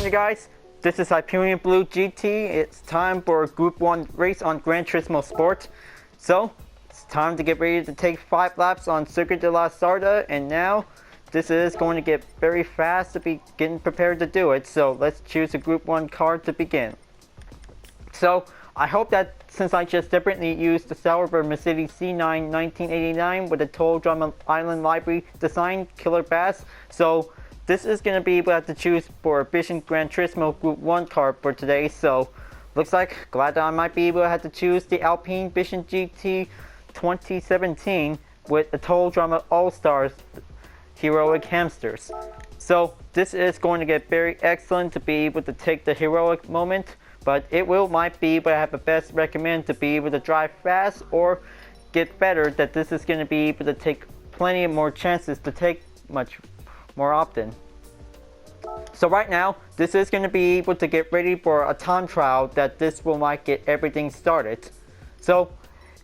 on, you guys? This is Hyperion-Blue-GT. It's time for a Group 1 race on Gran Turismo Sport. So, it's time to get ready to take 5 laps on Circuit de la Sarda, and now this is going to get very fast to be getting prepared to do it. So, let's choose a Group 1 car to begin. So, I hope that since I just deliberately used the Sauber Mercedes C9 1989 with a Total Drama Island Library design killer bass, so this is going to be able to have to choose for a Vision Gran Turismo Group 1 car for today. So looks like glad that I might be able to have to choose the Alpine Vision GT 2017 with the Total Drama All-Stars Heroic Hamsters. So this is going to get very excellent to be able to take the heroic moment, but it might be able to have a best recommend to be able to drive fast or get better, that this is going to be able to take plenty more chances to take much more often. So right now, this is going to be able to get ready for a time trial that this might get everything started. So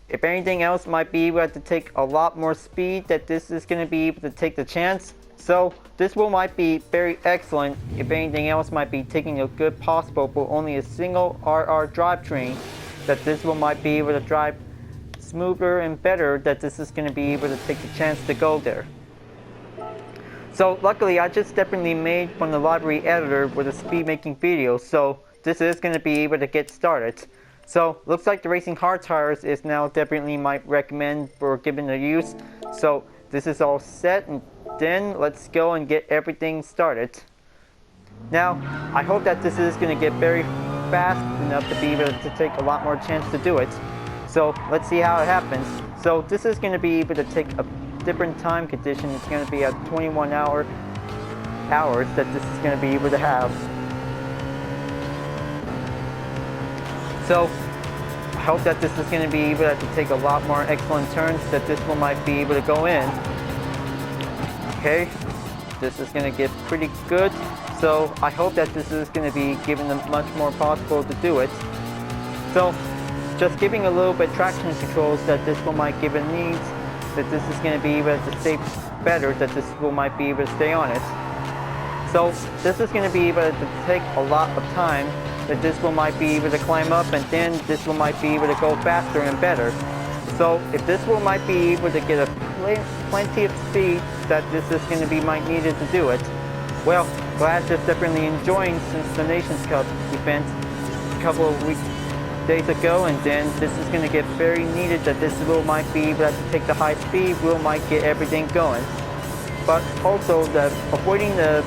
if anything else might be able to take a lot more speed, that this is going to be able to take the chance. So this might be very excellent if anything else might be taking a good possible for only a single RR drivetrain, that this might be able to drive smoother and better, that this is going to be able to take the chance to go there. So luckily I just definitely made from the library editor with a speed making video, so this is going to be able to get started. So looks like the Racing Hard Tires is now definitely might recommend for giving the use. So this is all set, and then let's go and get everything started. Now I hope that this is going to get very fast enough to be able to take a lot more chance to do it. So let's see how it happens. So this is going to be able to take a different time condition. It's going to be at 21 hours that this is going to be able to have. So I hope that this is going to be able to take a lot more excellent turns, that this one might be able to go in. Okay, this is going to get pretty good. So I hope that this is going to be given them much more possible to do it. So just giving a little bit traction controls, that this one might give it needs, that this is going to be able to stay better, that this will might be able to stay on it. So this is going to be able to take a lot of time, that this will might be able to climb up, and then this will might be able to go faster and better. So if this will might be able to get a plenty of speed, that this is going to be might needed to do it. Well, glad just definitely enjoying since the Nations Cup event a couple of days ago, and then this is going to get very needed, that this will might be able to take the high speed, will might get everything going, but also that avoiding the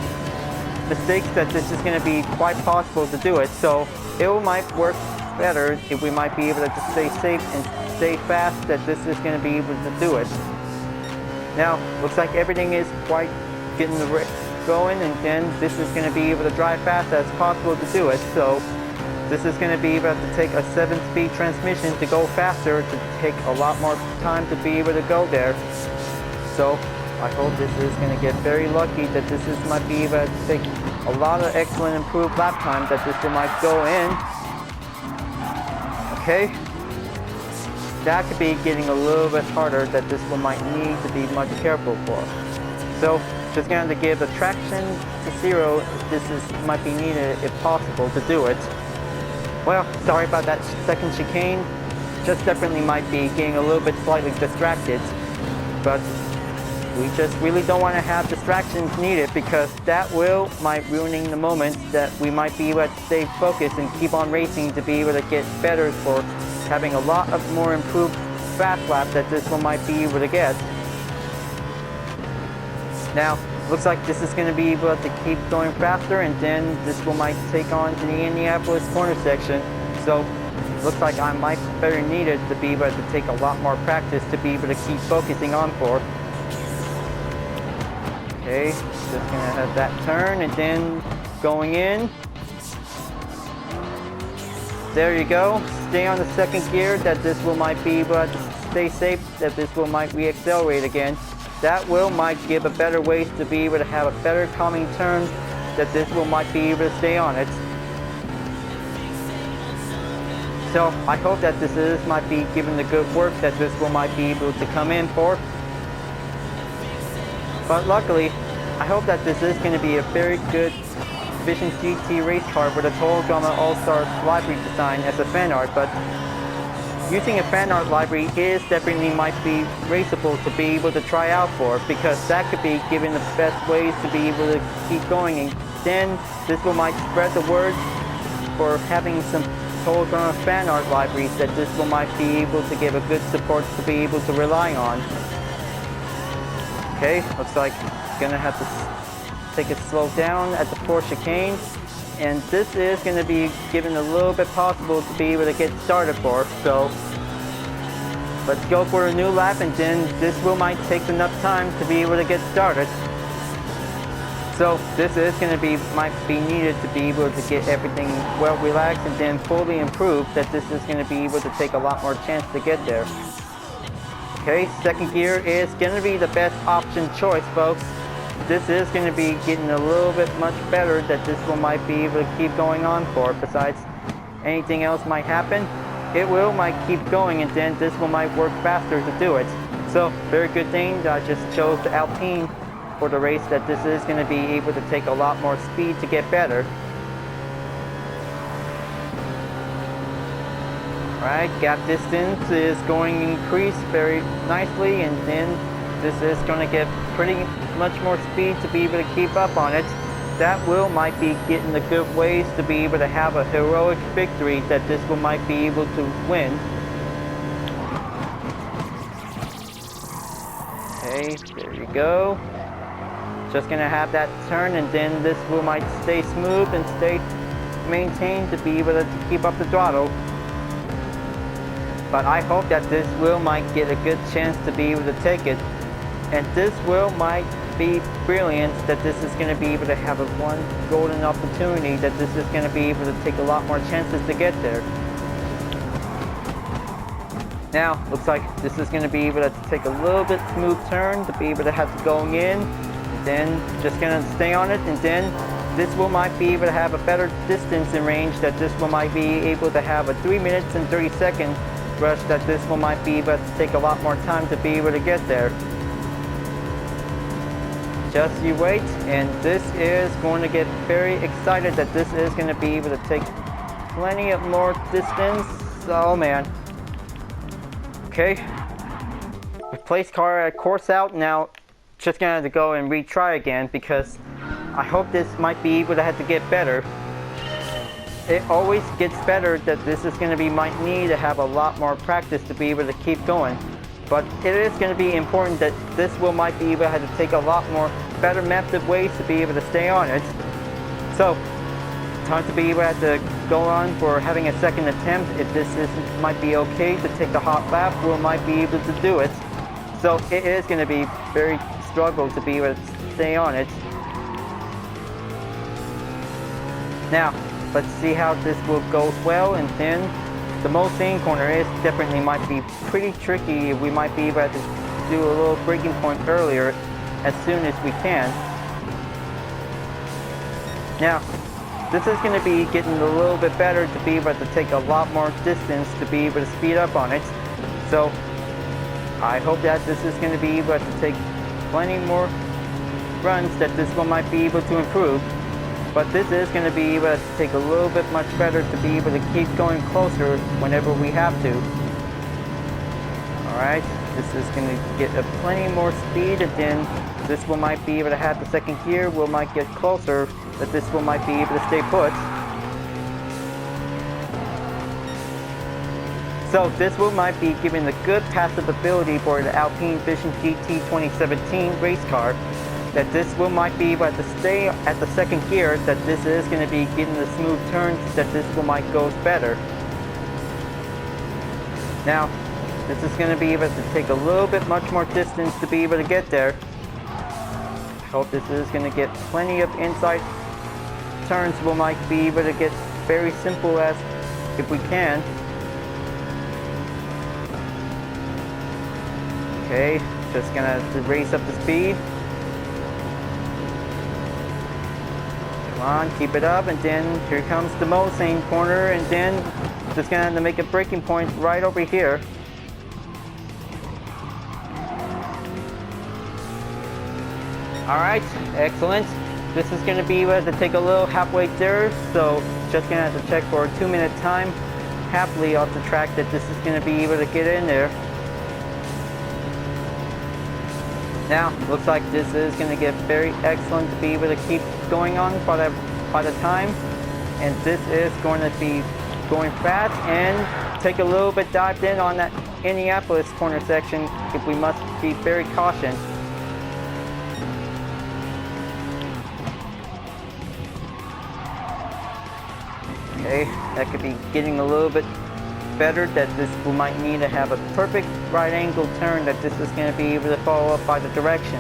mistakes, that this is going to be quite possible to do it. So it might work better if we might be able to stay safe and stay fast, that this is going to be able to do it. Now looks like everything is quite getting the going, and then this is going to be able to drive fast as possible to do it. So this is going to be able to take a 7-speed transmission to go faster, to take a lot more time to be able to go there. So I hope this is going to get very lucky, that this is might be able to take a lot of excellent improved lap time, that this might go in. Okay, that could be getting a little bit harder, that this one might need to be much careful for. So just going to give the traction to 0 if this is might be needed, if possible, to do it. Well, sorry about that second chicane. Just definitely might be getting a little bit slightly distracted, but we just really don't want to have distractions needed, because that might ruining the moments that we might be able to stay focused and keep on racing, to be able to get better for having a lot of more improved fast lap, that this one might be able to get. Now looks like this is going to be able to keep going faster, and then this will might take on to the Indianapolis corner section. So looks like I might better needed to be able to take a lot more practice to be able to keep focusing on for. Okay, just going to have that turn, and then going in. There you go. Stay on the second gear, that this will might be able to stay safe, that this will might re-accelerate again. That will might give a better way to be able to have a better calming turn, that this will might be able to stay on it. So I hope that this might be given the good work, that this will might be able to come in for. But luckily, I hope that this is going to be a very good Vision GT race car with a Total Drama All-Star library design as a fan art, but using a fan art library is definitely might be raceable to be able to try out for, because that could be given the best ways to be able to keep going, and then this will might spread the word for having some Total Drama fan art libraries, that this will might be able to give a good support to be able to rely on. Okay, looks like gonna have to take it slow down at the Porsche chicane, and this is going to be given a little bit possible to be able to get started for. So let's go for a new lap, and then this will might take enough time to be able to get started. So this is going to be might be needed to be able to get everything well relaxed and then fully improved, that this is going to be able to take a lot more chance to get there. Okay, second gear is going to be the best option choice, folks. This is going to be getting a little bit much better, that this will might be able to keep going on for. Besides anything else might happen, it will might keep going, and then this will might work faster to do it. So very good thing that I just chose the Alpine for the race, that this is going to be able to take a lot more speed to get better. Alright, gap distance is going to increase very nicely, and then this is going to get pretty much more speed to be able to keep up on it. That will might be getting the good ways to be able to have a heroic victory, that this will might be able to win. Okay, there you go. Just gonna have that turn, and then this will might stay smooth and stay maintained to be able to keep up the throttle. But I hope that this will might get a good chance to be able to take it. And this will might be brilliant, that this is going to be able to have a one golden opportunity, that this is going to be able to take a lot more chances to get there. Now, looks like this is going to be able to take a little bit smooth turn to be able to have to go in, and then just going to stay on it, and then this will might be able to have a better distance and range, that this will might be able to have a 3 minutes and 30 second rush, that this will might be able to take a lot more time to be able to get there. Just you wait, and this is going to get very excited, that this is going to be able to take plenty of more distance. Oh man. Okay. Replace car at course out. Now just gonna have to go and retry again, because I hope this might be able to have to get better. It always gets better, that this is going to be might need to have a lot more practice to be able to keep going. But it is going to be important that this will might be able to have to take a lot more better method ways to be able to stay on it. So time to be able to have to go on for having a second attempt. If this is might be okay to take the hot lap, we might be able to do it. So it is going to be very struggle to be able to stay on it. Now let's see how this will go well, and then the Mulsanne corner is definitely might be pretty tricky. We might be able to do a little breaking point earlier as soon as we can. Now, this is going to be getting a little bit better to be able to take a lot more distance to be able to speed up on it. So I hope that this is going to be able to take plenty more runs, that this one might be able to improve. But this is going to be able to take a little bit much better to be able to keep going closer whenever we have to. Alright, this is going to get a plenty more speed, and then this will might be able to have the second gear, will might get closer, that this will might be able to stay put. So this will might be giving the good passive ability for the Alpine Vision GT 2017 race car, that this will might be able to stay at the second gear, that this is going to be getting the smooth turns, that this will might goes better. Now, this is going to be able to take a little bit much more distance to be able to get there. I hope this is going to get plenty of inside turns. We might be able to get very simple as if we can. Okay, just gonna raise up the speed. On, keep it up, and then here comes the Mulsanne corner, and then just gonna have to make a breaking point right over here. Alright, excellent. this is going to be able to take a little halfway there, so just going to have to check for a 2-minute time happily off the track that this is going to be able to get in there. Now, looks like this is going to get very excellent to be able to keep going on by the time. And this is going to be going fast and take a little bit dived in on that Indianapolis corner section if we must be very cautious. Okay, that could be getting a little bit better, that this we might need to have a perfect right angle turn that this is going to be able to follow up by the direction.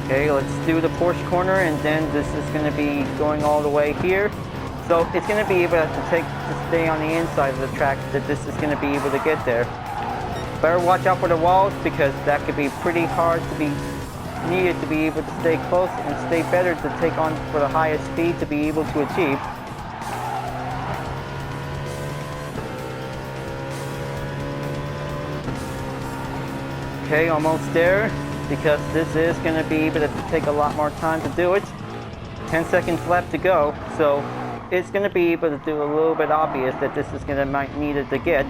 Okay, let's do the Porsche corner, and then this is going to be going all the way here. So it's going to be able to stay on the inside of the track that this is going to be able to get there. Better watch out for the walls, because that could be pretty hard to be needed to be able to stay close and stay better to take on for the highest speed to be able to achieve. Okay, almost there, because this is going to be able to take a lot more time to do it. 10 seconds left to go, so it's going to be able to do a little bit obvious that this is going to might need it to get.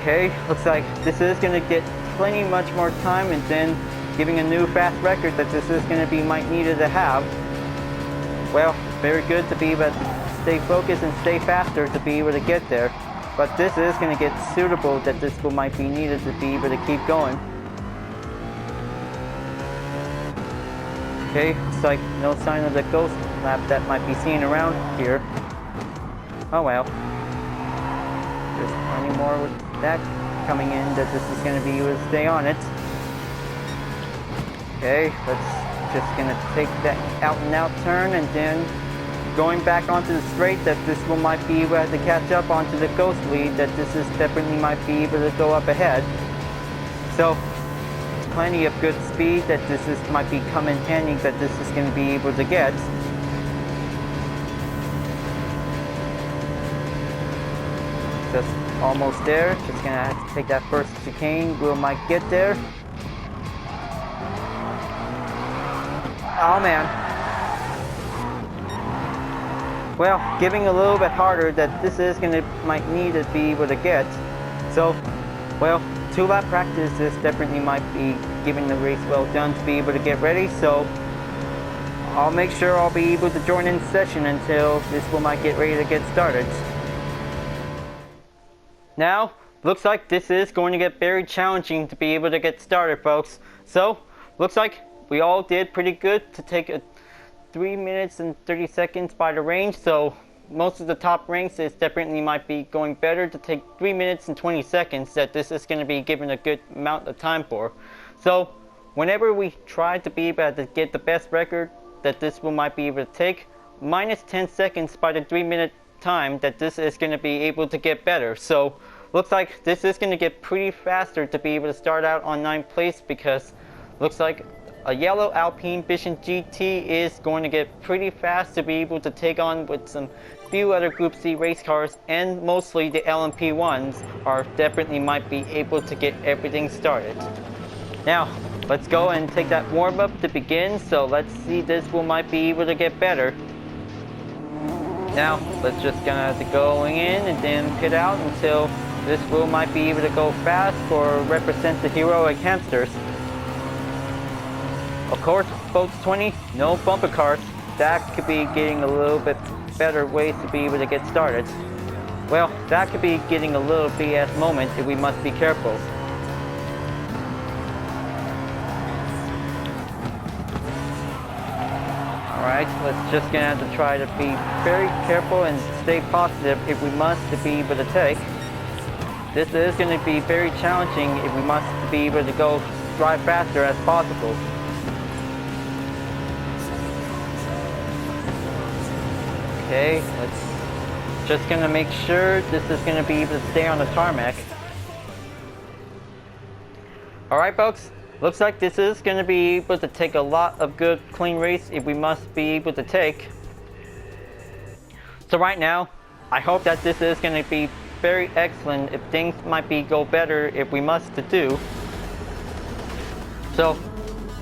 Okay, looks like this is going to get plenty much more time, and then giving a new fast record that this is going to be might needed to have. Well, very good to be able to stay focused and stay faster to be able to get there. But this is going to get suitable that this will might be needed to be able to keep going. Okay, it's like no sign of the ghost lap that might be seen around here. Oh well. There's plenty more with that coming in that this is going to be able to stay on it. Okay, let's just going to take that out and out turn, and then going back onto the straight that this will might be able to catch up onto the ghost lead, that this is definitely might be able to go up ahead. So plenty of good speed that this is might be coming handy that this is going to be able to get. Just almost there. Just gonna have to take that first chicane. We might get there. Oh man. Well, giving a little bit harder that this is gonna might need to be able to get. So, well, 2-lap practice is definitely might be giving the race well done to be able to get ready. So I'll make sure I'll be able to join in session until this will might get ready to get started. Now, looks like this is going to get very challenging to be able to get started, folks. So, looks like we all did pretty good to take a 3 minutes and 30 seconds by the range. So, most of the top ranks is definitely might be going better to take 3 minutes and 20 seconds that this is going to be given a good amount of time for. So, whenever we try to be able to get the best record that this will might be able to take, minus 10 seconds by the 3-minute time that this is going to be able to get better. So looks like this is going to get pretty faster to be able to start out on 9th place, because looks like a yellow Alpine Vision GT is going to get pretty fast to be able to take on with some few other Group C race cars, and mostly the LMP ones are definitely might be able to get everything started. Now let's go and take that warm up to begin. So let's see this will might be able to get better. Now, let's just gonna have to go in and then pit out until this wheel might be able to go fast for represent the heroic hamsters. Of course, folks, 20, no bumper cars. That could be getting a little bit better ways to be able to get started. Well, that could be getting a little BS moment if we must be careful. Alright, let's just gonna have to try to be very careful and stay positive if we must to be able to take. This is going to be very challenging if we must be able to go drive faster as possible. Okay, let's just gonna make sure this is gonna be able to stay on the tarmac. Alright folks, looks like this is going to be able to take a lot of good clean race if we must be able to take. So right now, I hope that this is going to be very excellent if things might be go better if we must to do. So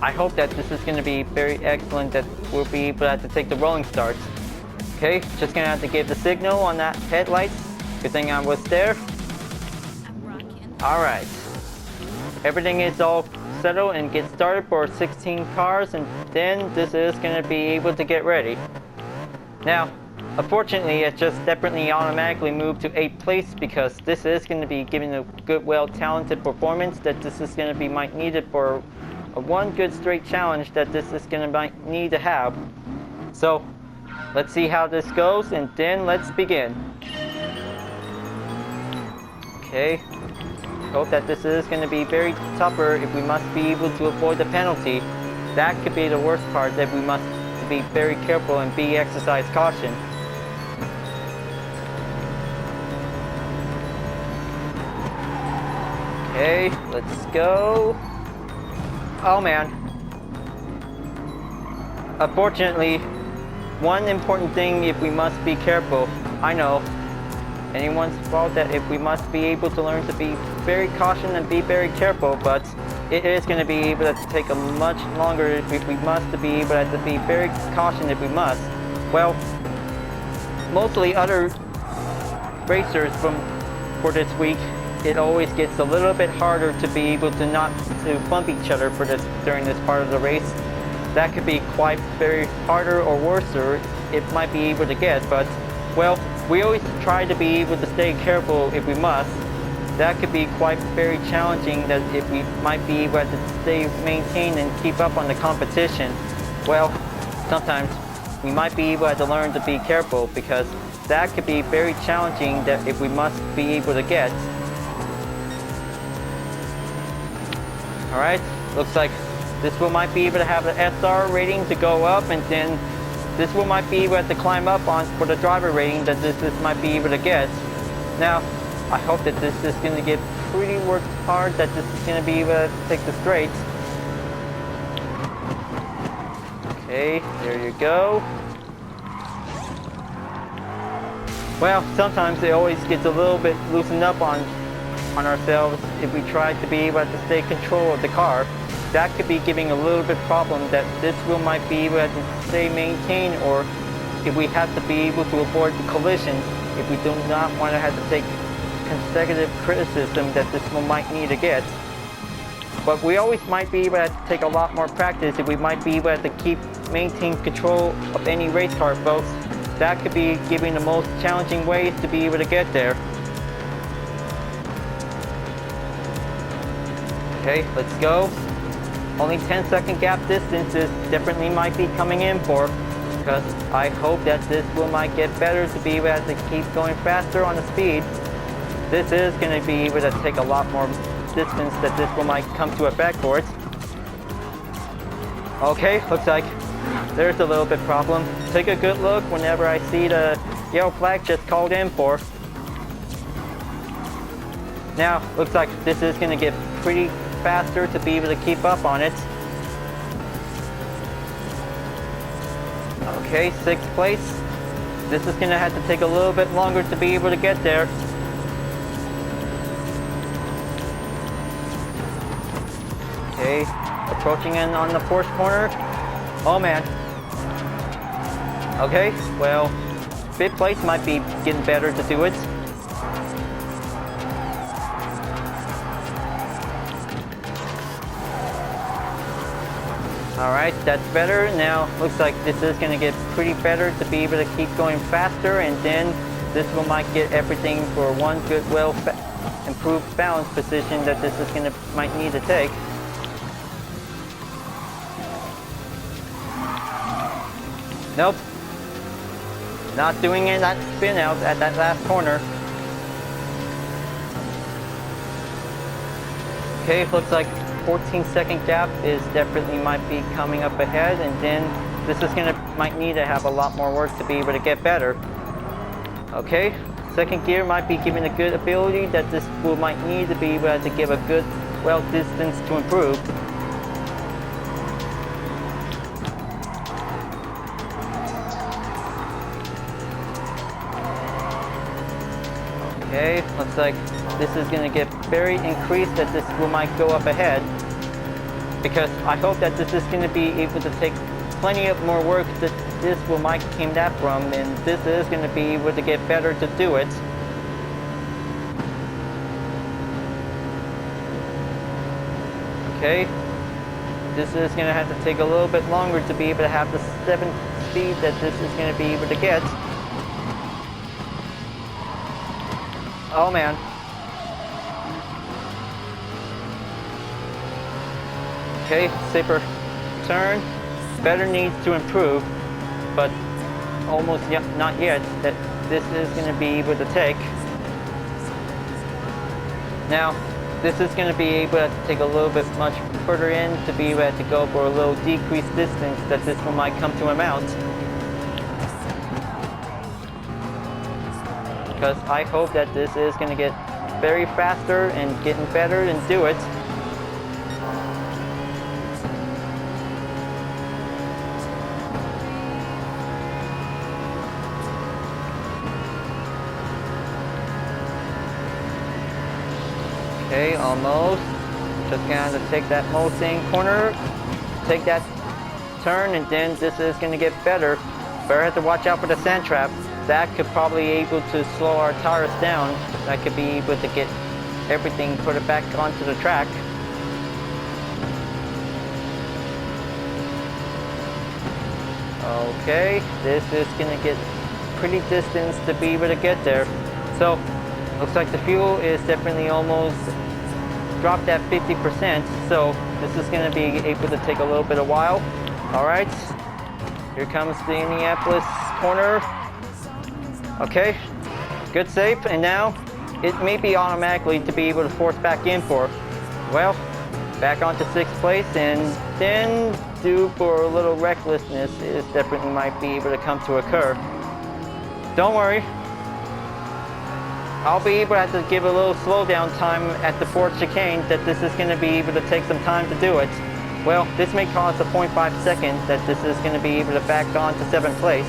I hope that this is going to be very excellent, that we'll be able to have to take the rolling starts. Okay, just going to have to give the signal on that headlights. Good thing I was there. Alright, everything is all settled and get started for 16 cars, and then this is going to be able to get ready. Now, unfortunately, it's just definitely automatically moved to 8th place because this is going to be giving a good, well-talented performance that this is going to be might needed for a one good straight challenge that this is going to might need to have. So, let's see how this goes, and then let's begin. Okay, hope that this is going to be very tougher if we must be able to avoid the penalty. That could be the worst part, that we must be very careful and be exercise caution. Okay, let's go. Oh man. Unfortunately, one important thing, if we must be careful, I know, anyone's fault, that if we must be able to learn to be very cautious and be very careful, but it is going to be able to take a much longer if we must to be able to be very cautious if we must. Well, mostly other racers for this week, it always gets a little bit harder to be able to not to bump each other for this during this part of the race. That could be quite very harder or worse, or it might be able to get, but well, we always try to be able to stay careful if we must. That could be quite very challenging, that if we might be able to stay maintain and keep up on the competition. Well, sometimes we might be able to learn to be careful, because that could be very challenging, that if we must be able to get. Alright, looks like this one might be able to have the SR rating to go up, and then this one might be able to climb up on for the driver rating that this might be able to get. Now, I hope that this is going to get pretty worked hard, that this is going to be able to take the straights. Okay, there you go. Well, sometimes it always gets a little bit loosened up on ourselves if we try to be able to stay control of the car. That could be giving a little bit problem, that this wheel might be able to stay maintained, or if we have to be able to avoid the collisions, if we do not want to have to take consecutive criticism that this one might need to get. But we always might be able to take a lot more practice if we might be able to keep maintain control of any race car, folks. That could be giving the most challenging ways to be able to get there. Okay, let's go. Only 10-second gap distance is definitely might be coming in for, because I hope that this will might get better to be able to keep going faster on the speed. This is going to be able to take a lot more distance that this will might come to effect for it. Okay, looks like there's a little bit problem. Take a good look whenever I see the yellow flag just called in for. Now, looks like this is going to get pretty faster to be able to keep up on it. Okay, 6th place. This is going to have to take a little bit longer to be able to get there. Okay, approaching in on the 4th corner. Oh man. Okay, well, 5th place might be getting better to do it. Alright, that's better. Now, looks like this is going to get pretty better to be able to keep going faster, and then this will might get everything for one good, well improved balance position that this is going to might need to take. Nope. Not doing it, that spin out at that last corner. Okay, looks like 14-second gap is definitely might be coming up ahead, and then this is gonna might need to have a lot more work to be able to get better. Okay, 2nd gear might be giving a good ability that this will might need to be able to give a good well distance to improve. Okay, looks like this is going to get very increased, that this will might go up ahead. Because I hope that this is going to be able to take plenty of more work that this will might came that from, and this is going to be able to get better to do it. Okay, this is going to have to take a little bit longer to be able to have the 7 speed that this is going to be able to get. Oh man. Okay, safer turn. Better needs to improve, but almost not yet that this is going to be able to take. Now, this is going to be able to take a little bit much further in to be able to go for a little decreased distance that this one might come to amount. Because I hope that this is going to get very faster and getting better and do it. Okay, almost. Just gonna have to take that Mulsanne corner, take that turn, and then this is gonna get better. But I have to watch out for the sand trap. That could probably able to slow our tires down. That could be able to get everything put it back onto the track. Okay, this is gonna get pretty distance to be able to get there. So, looks like the fuel is definitely almost dropped at 50%, so this is going to be able to take a little bit of while. Alright, here comes the Indianapolis corner. Okay, good save, and now it may be automatically to be able to force back in for. Well, back onto 6th place, and then due for a little recklessness, it definitely might be able to come to occur. Don't worry. I'll be able to have to give a little slowdown time at the 4th chicane, that this is going to be able to take some time to do it. Well, this may cause a 0.5 second that this is going to be able to back on to 7th place.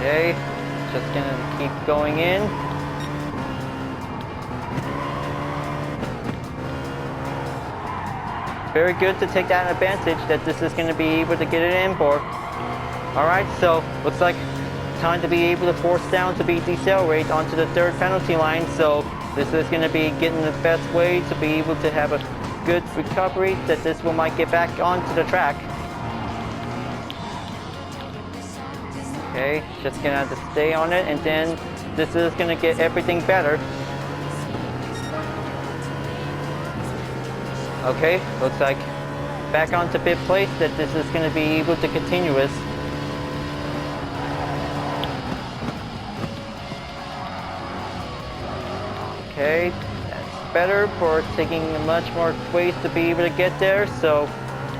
Okay, just going to keep going in. Very good to take that advantage that this is going to be able to get it in for. Alright, so looks like time to be able to force down to be decelerate onto the 3rd penalty line. So this is going to be getting the best way to be able to have a good recovery that this one might get back onto the track. Okay, just going to have to stay on it, and then this is going to get everything better. Okay, looks like back onto 5th place that this is going to be able to continuous. Okay, that's better for taking much more ways to be able to get there. So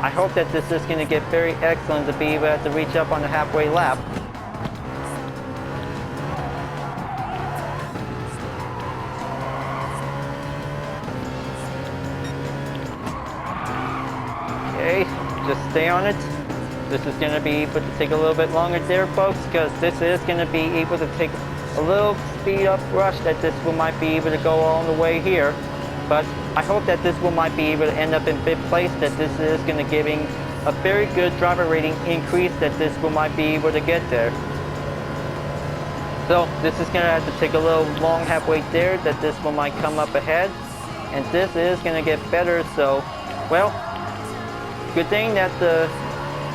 I hope that this is going to get very excellent to be able to reach up on the halfway lap. Okay, just stay on it. This is going to be able to take a little bit longer there, folks, because this is going to be able to take a little speed up rush that this one might be able to go all the way here. But I hope that this one might be able to end up in 5th place, that this is going to giving a very good driver rating increase that this one might be able to get there. So this is going to have to take a little long halfway there that this one might come up ahead. And this is going to get better, so, well, good thing that the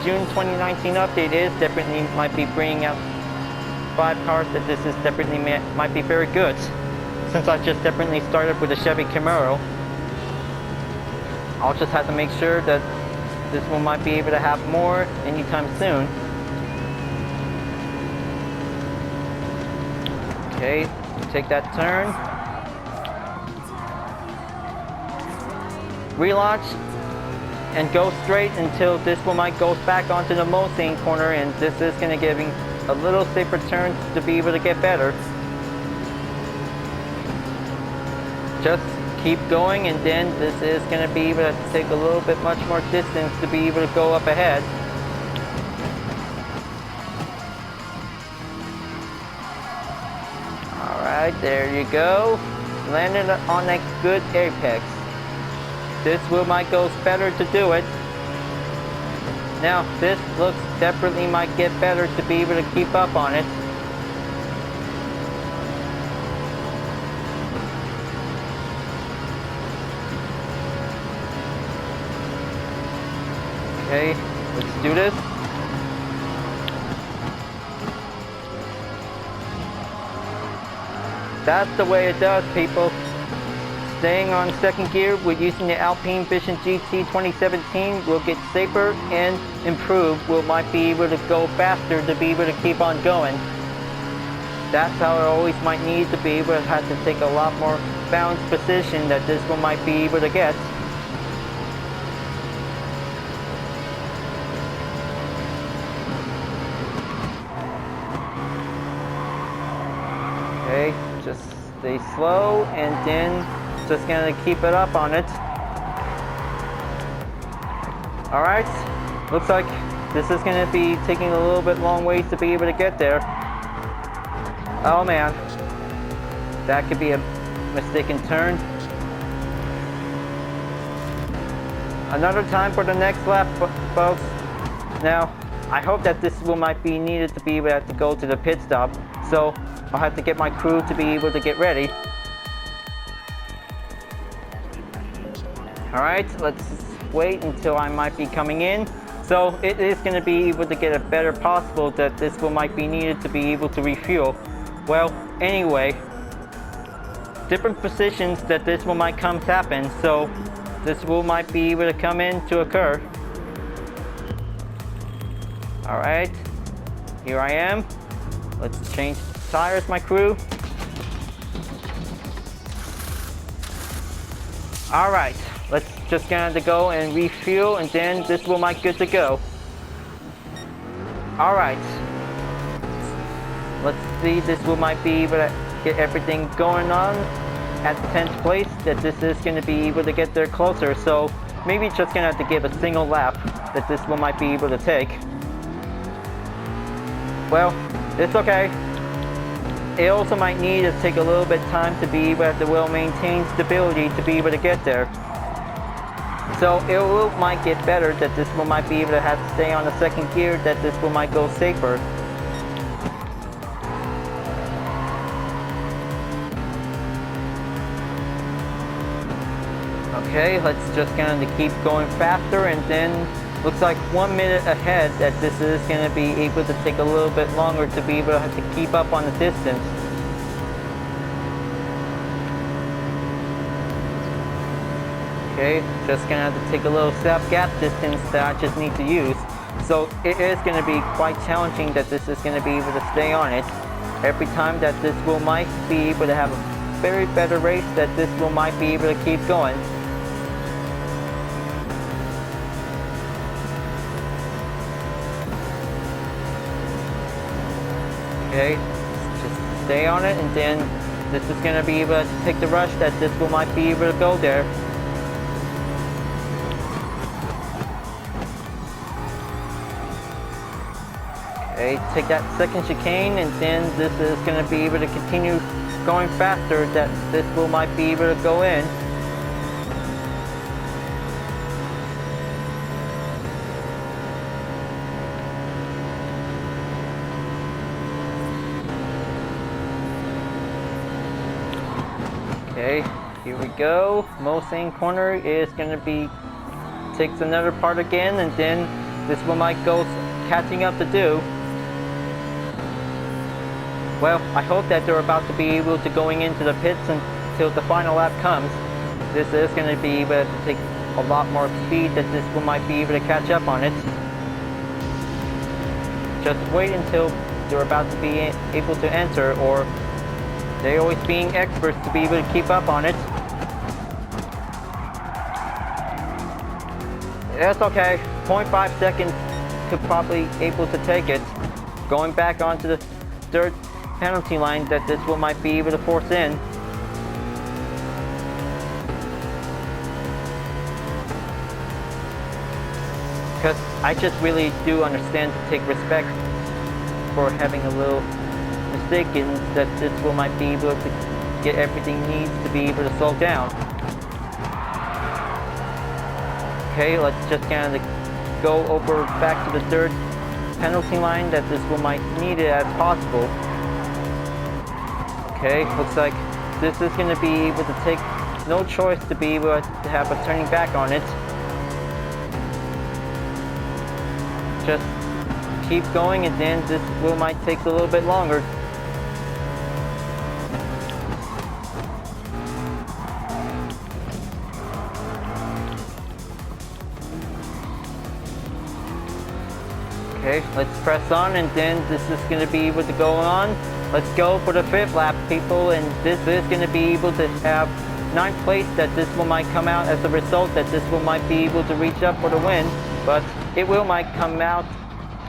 June 2019 update is definitely might be bringing out 5 cars that this is definitely might be very good, since I just definitely started with a Chevy Camaro. I'll just have to make sure that this one might be able to have more anytime soon. Okay, take that turn. Relaunch and go straight until this one might go back onto the Mulsanne corner, and this is going to give him a little safer turn to be able to get better. Just keep going, and then this is going to be able to take a little bit much more distance to be able to go up ahead. Alright, there you go. Landed on a good apex. This will might go better to do it. Now, this looks definitely might get better to be able to keep up on it. Okay, let's do this. That's the way it does, people. Staying on second gear with using the Alpine Vision GT 2017 will get safer and improved. We might be able to go faster to be able to keep on going. That's how it always might need to be able to have to take a lot more balanced position that this one might be able to get. Okay, just stay slow and then just gonna keep it up on it. Alright, looks like this is gonna be taking a little bit long ways to be able to get there. Oh man, that could be a mistaken turn. Another time for the next lap, folks. Now, I hope that this will might be needed to be able to go to the pit stop, so I'll have to get my crew to be able to get ready. Alright, let's wait until I might be coming in. So it is going to be able to get a better possible that this will might be needed to be able to refuel. Well, anyway, different positions that this will might come happen, so this will might be able to come in to occur. Alright, here I am. Let's change tires, my crew. Alright, let's just gonna go and refuel and then this will might good to go. Alright. Let's see, this will might be able to get everything going on at 10th place, that this is gonna be able to get there closer, so maybe just gonna have to give a single lap that this will might be able to take. Well, it's okay. It also might need to take a little bit time to be able to well maintain stability to be able to get there. So it will might get better that this will might be able to have to stay on the second gear, that this will might go safer. Okay, let's just gonna keep going faster and then looks like 1 minute ahead that this is going to be able to take a little bit longer to be able to have to keep up on the distance. Okay, just going to have to take a little stopgap distance that I just need to use. So it is going to be quite challenging that this is going to be able to stay on it. Every time that this will might be able to have a very better race, that this will might be able to keep going. Okay, just stay on it and then this is going to be able to take the rush that this will might be able to go there. Okay, take that second chicane and then this is going to be able to continue going faster that this will might be able to go in. Okay, here we go. Mulsanne corner is going to be, takes another part again, and then this one might go catching up to do. Well, I hope that they're about to be able to going into the pits until the final lap comes. This is going to be able to take a lot more speed that this one might be able to catch up on it. Just wait until they're about to be able to enter, or they're always being experts to be able to keep up on it. That's okay. 0.5 seconds could probably able to take it. Going back onto the third penalty line that this one might be able to force in. Because I just really do understand to take respect for having a little mistaken that this will might be able to get everything needs to be able to slow down. Okay, let's just kind of go over back to the third penalty line that this will might need it as possible. Okay, looks like this is going to be able to take no choice to be able to have a turning back on it. Just keep going, and then this will might take a little bit longer. Okay, let's press on, and then this is going to be able to go on. Let's go for the 5th lap, people, and this is going to be able to have 9th place that this will might come out as a result that this will might be able to reach up for the win, but it will might come out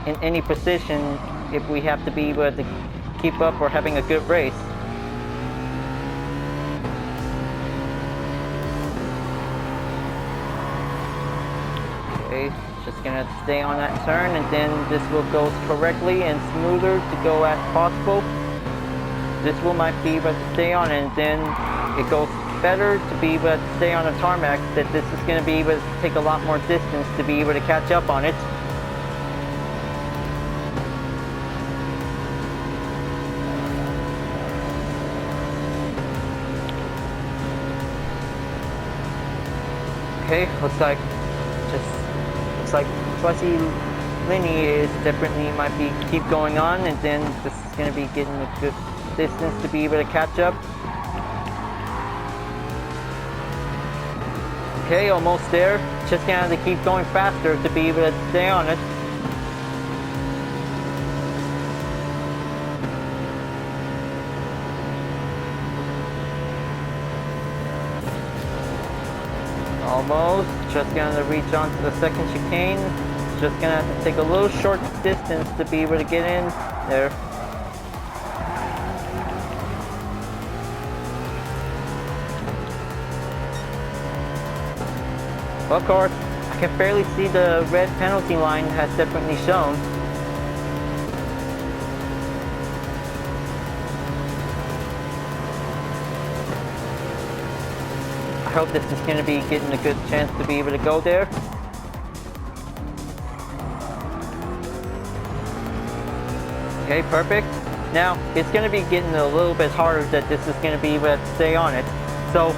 in any position if we have to be able to keep up or having a good race. Okay, just gonna stay on that turn, and then this will go correctly and smoother to go as possible. This will might be able to stay on, and then it goes better to be able to stay on the tarmac, that this is going to be able to take a lot more distance to be able to catch up on it. Okay, looks like Fuzzy Lenny is definitely might be keep going on, and then this is going to be getting a good distance to be able to catch up. Okay, almost there. Just gonna have to keep going faster to be able to stay on it. Almost. Just gonna reach onto the second chicane. Just gonna have to take a little short distance to be able to get in there. Of course, I can barely see the red penalty line has definitely shown. I hope this is going to be getting a good chance to be able to go there. Okay, perfect. Now, it's going to be getting a little bit harder that this is going to be able to stay on it. So,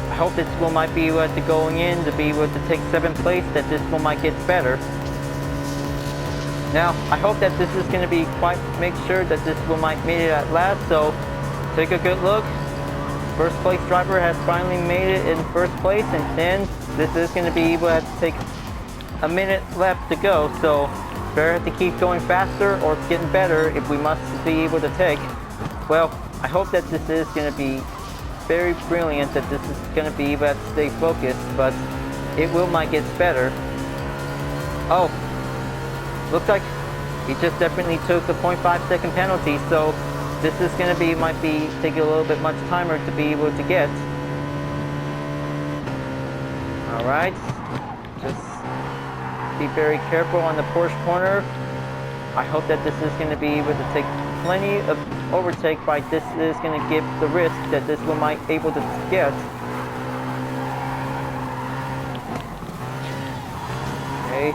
I hope this will might be able to going in to be able to take 7th place, that this will might get better. Now, I hope that this is going to be quite, make sure that this will might made it at last, so take a good look. First place driver has finally made it in 1st place, and then this is going to be able to take a minute left to go, so better have to keep going faster or getting better if we must be able to take. Well, I hope that this is going to be very brilliant, that this is going to be able to stay focused, but it will might get better. Oh, looks like he just definitely took the 0.5 second penalty, so this is going to be might be taking a little bit much timer to be able to get. Alright, just be very careful on the Porsche corner. I hope that this is going to be able to take plenty of overtake, by this is going to give the risk that this will might able to get. Okay,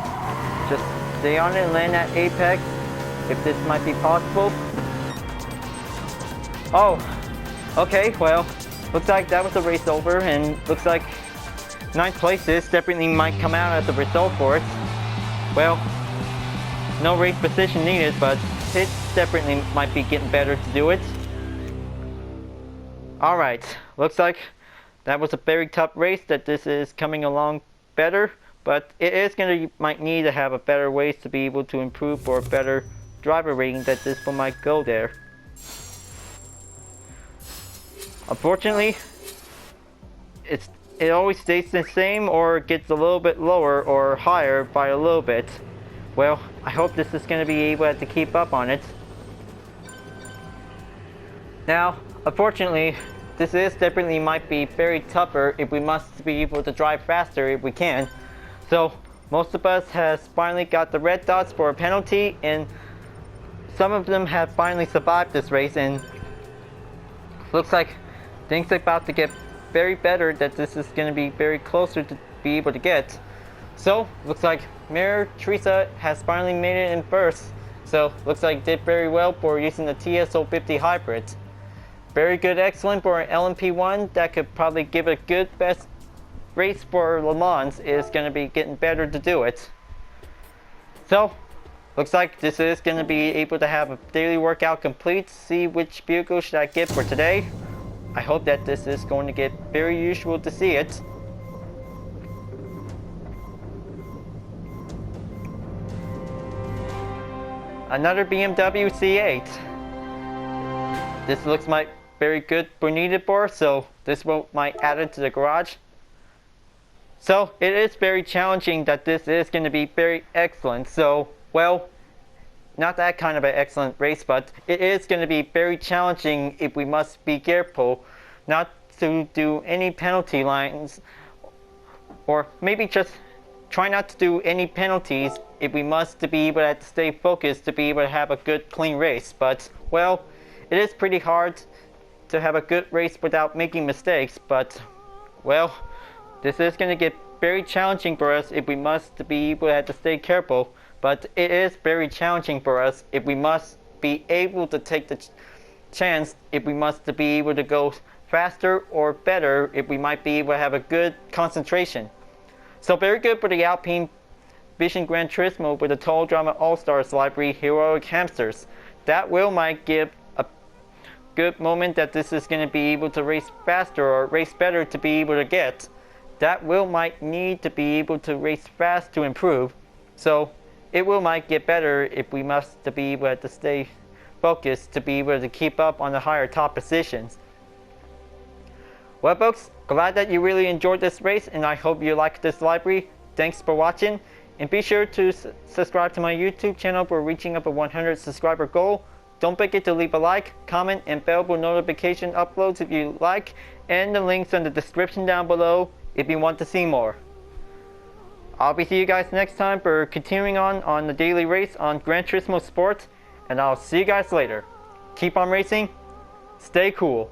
just stay on it and land at apex if this might be possible. Oh, okay, well, looks like that was the race over, and looks like 9th place is definitely might come out as a result for it. Well, no race position needed, but it definitely might be getting better to do it. Alright, looks like that was a very tough race, that this is coming along better, but it is going to might need to have a better ways to be able to improve for a better driver rating, that this one might go there. Unfortunately, it always stays the same or gets a little bit lower or higher by a little bit. Well, I hope this is going to be able to keep up on it. Now, unfortunately, this is definitely might be very tougher if we must be able to drive faster if we can. So, most of us has finally got the red dots for a penalty, and some of them have finally survived this race, and looks like things are about to get very better, that this is going to be very closer to be able to get. So looks like Mayor Teresa has finally made it in first. So looks like did very well for using the TSO50 hybrid. Very good, excellent for an LMP1 that could probably give a good best race for Le Mans. Is going to be getting better to do it. So looks like this is going to be able to have a daily workout complete. See which vehicle should I get for today. I hope that this is going to get very useful to see it. Another BMW C8. This looks like very good for needed for, so this will might add it to the garage. So it is very challenging that this is going to be very excellent. So, well, not that kind of an excellent race, but it is going to be very challenging if we must be careful not to do any penalty lines, or maybe just try not to do any penalties if we must to be able to stay focused to be able to have a good clean race. But, well, it is pretty hard to have a good race without making mistakes, but, well, this is going to get very challenging for us if we must be able to have to stay careful. But it is very challenging for us if we must be able to take the chance, if we must be able to go faster or better, if we might be able to have a good concentration. So very good for the Alpine Vision Gran Turismo with the Total Drama All-Stars library Heroic Hamsters. That will might give a good moment that this is going to be able to race faster or race better to be able to get. That will might need to be able to race fast to improve. So it will might get better if we must to be able to stay focused to be able to keep up on the higher top positions. Well folks, glad that you really enjoyed this race, and I hope you liked this library. Thanks for watching, and be sure to subscribe to my YouTube channel for reaching up a 100 subscriber goal. Don't forget to leave a like, comment, and bell for notification uploads if you like, and the links in the description down below if you want to see more. I'll be seeing you guys next time for continuing on the daily race on Gran Turismo Sport, and I'll see you guys later. Keep on racing, stay cool.